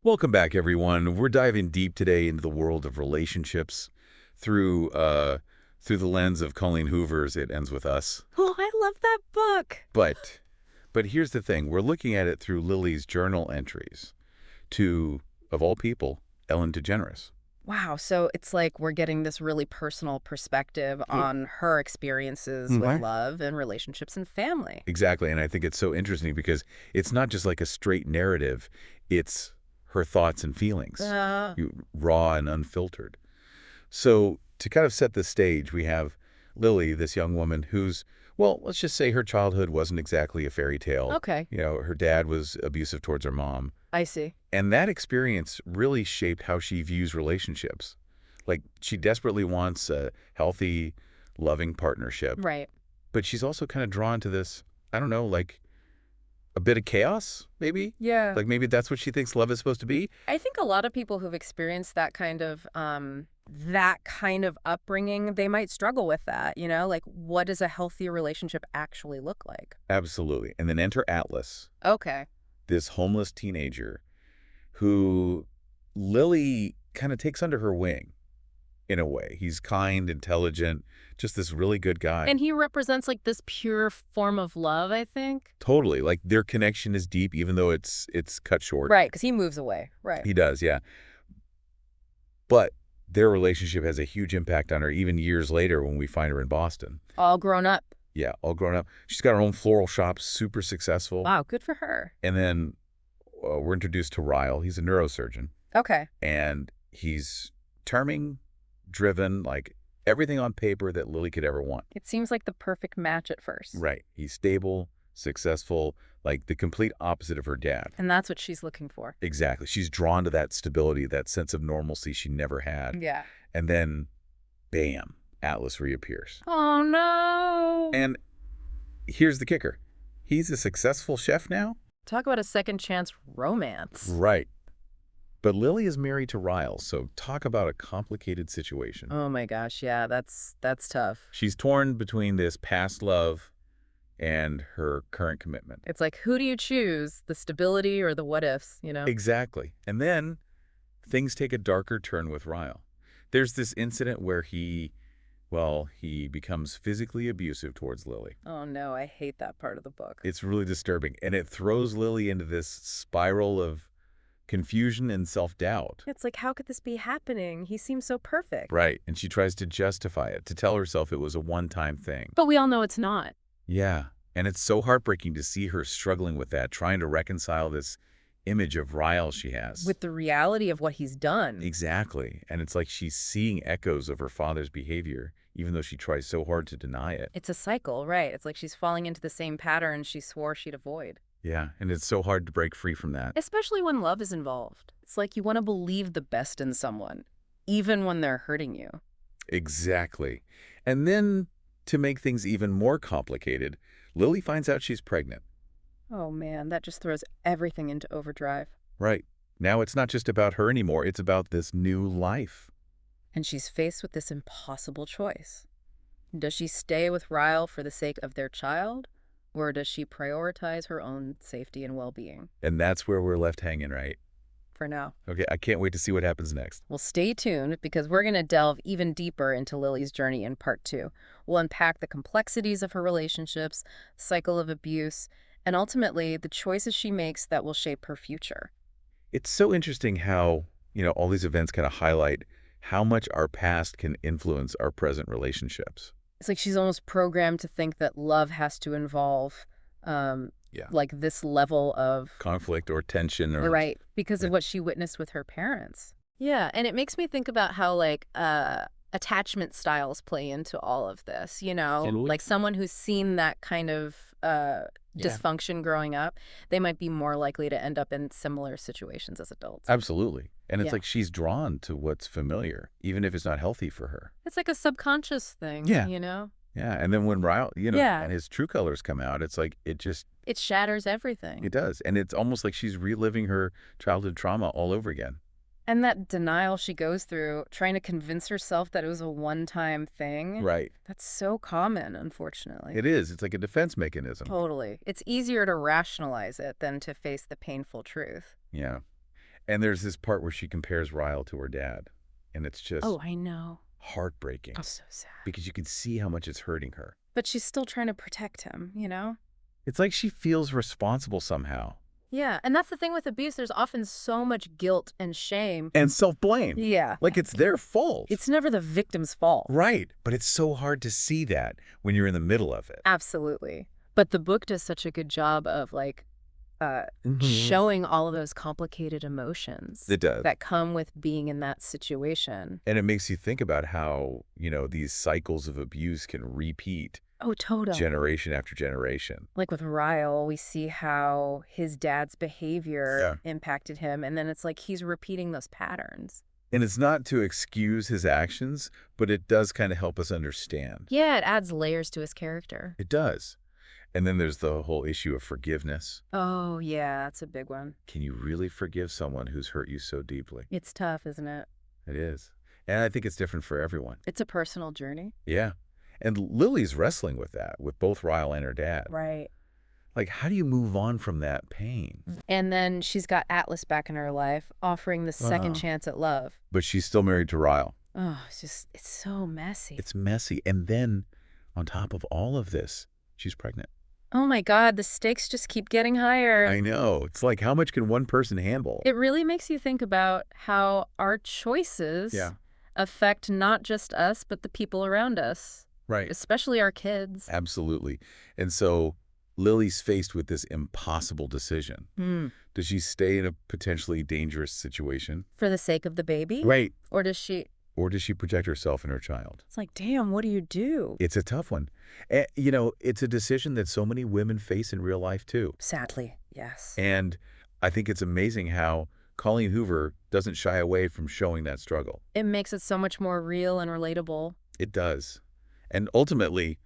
Welcome back, everyone. We're diving deep today into the world of relationships through through the lens of Colleen Hoover's "It Ends with Us." Oh, I love that book. But but here's the thing: we're looking at it through Lily's journal entries to, of all people, Ellen DeGeneres. Wow, so it's like we're getting this really personal perspective Oh, on her experiences with right. love and relationships and family. Exactly, and I think it's so interesting because it's not just like a straight narrative; it's her thoughts and feelings, Uh, raw and unfiltered. So to kind of set the stage, we have Lily, this young woman who's, well, let's just say her childhood wasn't exactly a fairy tale. okay, Her dad was abusive towards her mom. I see. And that experience really shaped how she views relationships. Like, she desperately wants a healthy, loving partnership. Right. But she's also kind of drawn to this, I don't know, like a bit of chaos, maybe? Yeah. Like, maybe that's what she thinks love is supposed to be? I think a lot of people who've experienced that kind of upbringing, they might struggle with that, Like what does a healthy relationship actually look like? Absolutely. And then enter Atlas, Okay. this homeless teenager who Lily kind of takes under her wing in a way. He's kind, intelligent, just this really good guy. And he represents like this pure form of love, I think. Totally. Like their connection is deep, even though it's cut short. Right, because he moves away. Right. He does, yeah. But their relationship has a huge impact on her even years later when we find her in Boston. All grown up. Yeah, all grown up. She's got her own floral shop, super successful. Wow, good for her. And then we're introduced to Ryle. He's a neurosurgeon. Okay. And he's charming, driven, like everything on paper that Lily could ever want. It seems like the perfect match at first. Right. He's stable, successful, like the complete opposite of her dad. And that's what she's looking for. Exactly. She's drawn to that stability, that sense of normalcy she never had. Yeah. And then, bam, Atlas reappears. Oh, no. And here's the kicker. He's a successful chef now? Talk about a second chance romance. Right. But Lily is married to Ryle, so talk about a complicated situation. Oh my gosh, yeah, that's tough. She's torn between this past love and her current commitment. It's like, who do you choose? The stability or the what ifs? Exactly. And then things take a darker turn with Ryle. There's this incident where he becomes physically abusive towards Lily. Oh no, I hate that part of the book. It's really disturbing, and it throws Lily into this spiral of confusion and self-doubt. It's like, how could this be happening? He seems so perfect. Right, and she tries to justify it, to tell herself it was a one-time thing. But we all know it's not. Yeah, and it's so heartbreaking to see her struggling with that, trying to reconcile this image of Ryle she has. With the reality of what he's done. Exactly, and it's like she's seeing echoes of her father's behavior, even though she tries so hard to deny it. It's a cycle, right? It's like she's falling into the same pattern she swore she'd avoid. Yeah, and it's so hard to break free from that. Especially when love is involved. It's like you want to believe the best in someone, even when they're hurting you. Exactly. And then, to make things even more complicated, Lily finds out she's pregnant. Oh man, that just throws everything into overdrive. Right. Now it's not just about her anymore, it's about this new life. And she's faced with this impossible choice. Does she stay with Ryle for the sake of their child, or does she prioritize her own safety and well-being? And that's where we're left hanging, right? For now. Okay, I can't wait to see what happens next. Well, stay tuned because we're going to delve even deeper into Lily's journey in part 2. We'll unpack the complexities of her relationships, cycle of abuse, and ultimately the choices she makes that will shape her future. It's so interesting how, all these events kind of highlight how much our past can influence our present relationships. It's like she's almost programmed to think that love has to involve Yeah. like this level of Conflict or tension or... right, because Yeah. of what she witnessed with her parents. Yeah, and it makes me think about how like attachment styles play into all of this, Absolutely. like someone who's seen that kind of Yeah. dysfunction growing up, they might be more likely to end up in similar situations as adults. Absolutely. And it's Yeah. like she's drawn to what's familiar, even if it's not healthy for her. It's like a subconscious thing, Yeah. Yeah. And then when Ryle, Yeah. and his true colors come out, it's like It shatters everything. it does. And it's almost like she's reliving her childhood trauma all over again. And that denial she goes through, trying to convince herself that it was a one-time thing. Right. That's so common, unfortunately. It is. It's like a defense mechanism. Totally. It's easier to rationalize it than to face the painful truth. Yeah. And there's this part where she compares Ryle to her dad, and it's just Oh, I know. heartbreaking Oh, so sad. because you can see how much it's hurting her. But she's still trying to protect him, you know? It's like she feels responsible somehow. Yeah, and that's the thing with abuse. There's often so much guilt and shame. And self-blame. Yeah. Like it's their fault. It's never the victim's fault. Right. But it's so hard to see that when you're in the middle of it. Absolutely. But the book does such a good job of showing all of those complicated emotions It does. that come with being in that situation. And it makes you think about how, these cycles of abuse can repeat Oh, totally. generation after generation. Like with Ryle, we see how his dad's behavior impacted him, and then it's like he's repeating those patterns. And it's not to excuse his actions, but it does kind of help us understand. Yeah, it adds layers to his character. It does. And then there's the whole issue of forgiveness. Oh, yeah, that's a big one. Can you really forgive someone who's hurt you so deeply? It's tough, isn't it? It is. And I think it's different for everyone. It's a personal journey. Yeah. And Lily's wrestling with that, with both Ryle and her dad. Right. Like, how do you move on from that pain? And then she's got Atlas back in her life, offering the second chance at love. But she's still married to Ryle. Oh, it's so messy. It's messy. And then, on top of all of this, she's pregnant. Oh my God, the stakes just keep getting higher. I know. It's like, how much can one person handle? It really makes you think about how our choices affect not just us, but the people around us. Right. Especially our kids. Absolutely. And so Lily's faced with this impossible decision. Does she stay in a potentially dangerous situation? For the sake of the baby? Right. Or does she protect herself and her child? It's like, damn, what do you do? It's a tough one. It's a decision that so many women face in real life, too. Sadly, yes. And I think it's amazing how Colleen Hoover doesn't shy away from showing that struggle. It makes it so much more real and relatable. It does. And ultimately,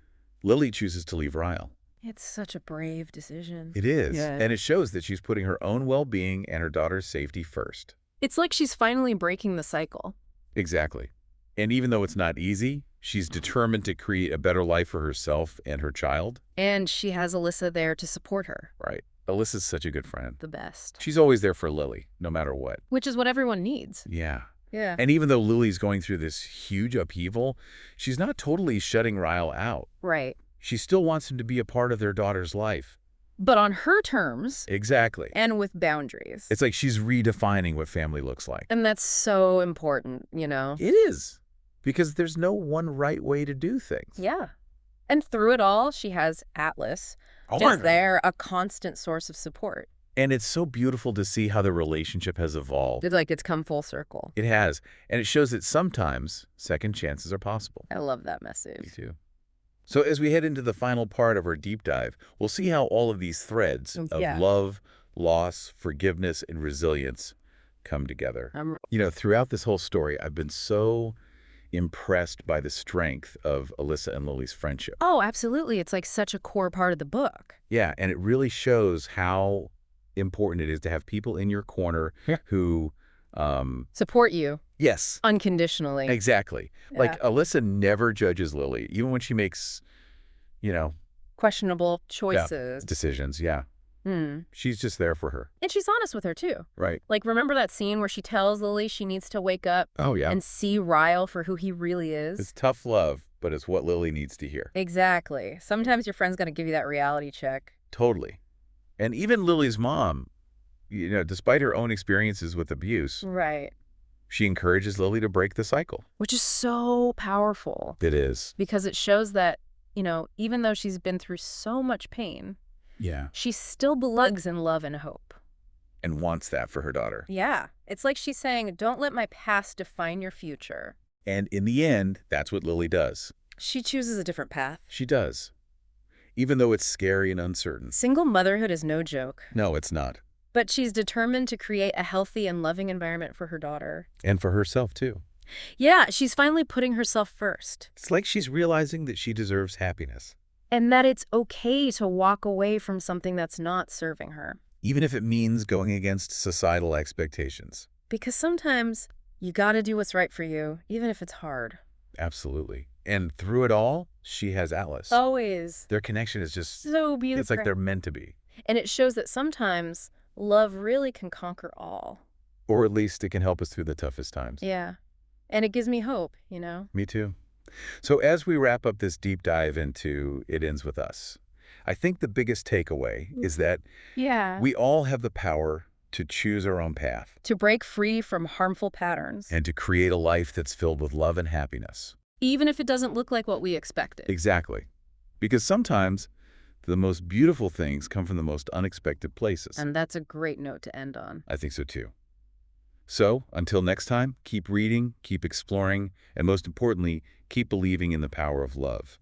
Lily chooses to leave Ryle. It's such a brave decision. It is. Yeah. And it shows that she's putting her own well-being and her daughter's safety first. It's like she's finally breaking the cycle. Exactly. And even though it's not easy, she's determined to create a better life for herself and her child. And she has Alyssa there to support her. Right. Alyssa's such a good friend. The best. She's always there for Lily, no matter what. Which is what everyone needs. Yeah. Yeah. And even though Lily's going through this huge upheaval, she's not totally shutting Ryle out. Right. She still wants him to be a part of their daughter's life. But on her terms. Exactly. And with boundaries. It's like she's redefining what family looks like. And that's so important, It is. Because there's no one right way to do things. Yeah. And through it all, she has Atlas, just there, a constant source of support. And it's so beautiful to see how the relationship has evolved. It's like it's come full circle. It has. And it shows that sometimes second chances are possible. I love that message. Me too. So as we head into the final part of our deep dive, we'll see how all of these threads of love, loss, forgiveness, and resilience come together. Throughout this whole story, I've been so impressed by the strength of Alyssa and Lily's friendship. Oh, absolutely. It's like such a core part of the book. Yeah, and it really shows how important it is to have people in your corner who support you. Yes. Unconditionally. Exactly. Yeah. Like Alyssa never judges Lily, even when she makes, questionable choices. decisions. Yeah. She's just there for her. And she's honest with her, too. Right. Like, remember that scene where she tells Lily she needs to wake up and see Ryle for who he really is? It's tough love, but it's what Lily needs to hear. Exactly. Sometimes your friend's going to give you that reality check. Totally. And even Lily's mom, despite her own experiences with abuse, right, she encourages Lily to break the cycle. Which is so powerful. It is. Because it shows that, even though she's been through so much pain, she still believes in love and hope. And wants that for her daughter. Yeah. It's like she's saying, don't let my past define your future. And in the end, that's what Lily does. She chooses a different path. She does. Even though it's scary and uncertain. Single motherhood is no joke. No, it's not. But she's determined to create a healthy and loving environment for her daughter. And for herself, too. Yeah, she's finally putting herself first. It's like she's realizing that she deserves happiness. And that it's okay to walk away from something that's not serving her. Even if it means going against societal expectations. Because sometimes you gotta do what's right for you, even if it's hard. Absolutely. And through it all, she has Atlas. Always. Their connection is just so beautiful. It's like they're meant to be. And it shows that sometimes love really can conquer all. Or at least it can help us through the toughest times. Yeah. And it gives me hope, you know? Me too. So as we wrap up this deep dive into It Ends With Us, I think the biggest takeaway is that Yeah. we all have the power to choose our own path To break free from harmful patterns. and to create a life that's filled with love and happiness. Even if it doesn't look like what we expected. Exactly. Because sometimes the most beautiful things come from the most unexpected places. And that's a great note to end on. I think so too. So, until next time, keep reading, keep exploring, and most importantly, keep believing in the power of love.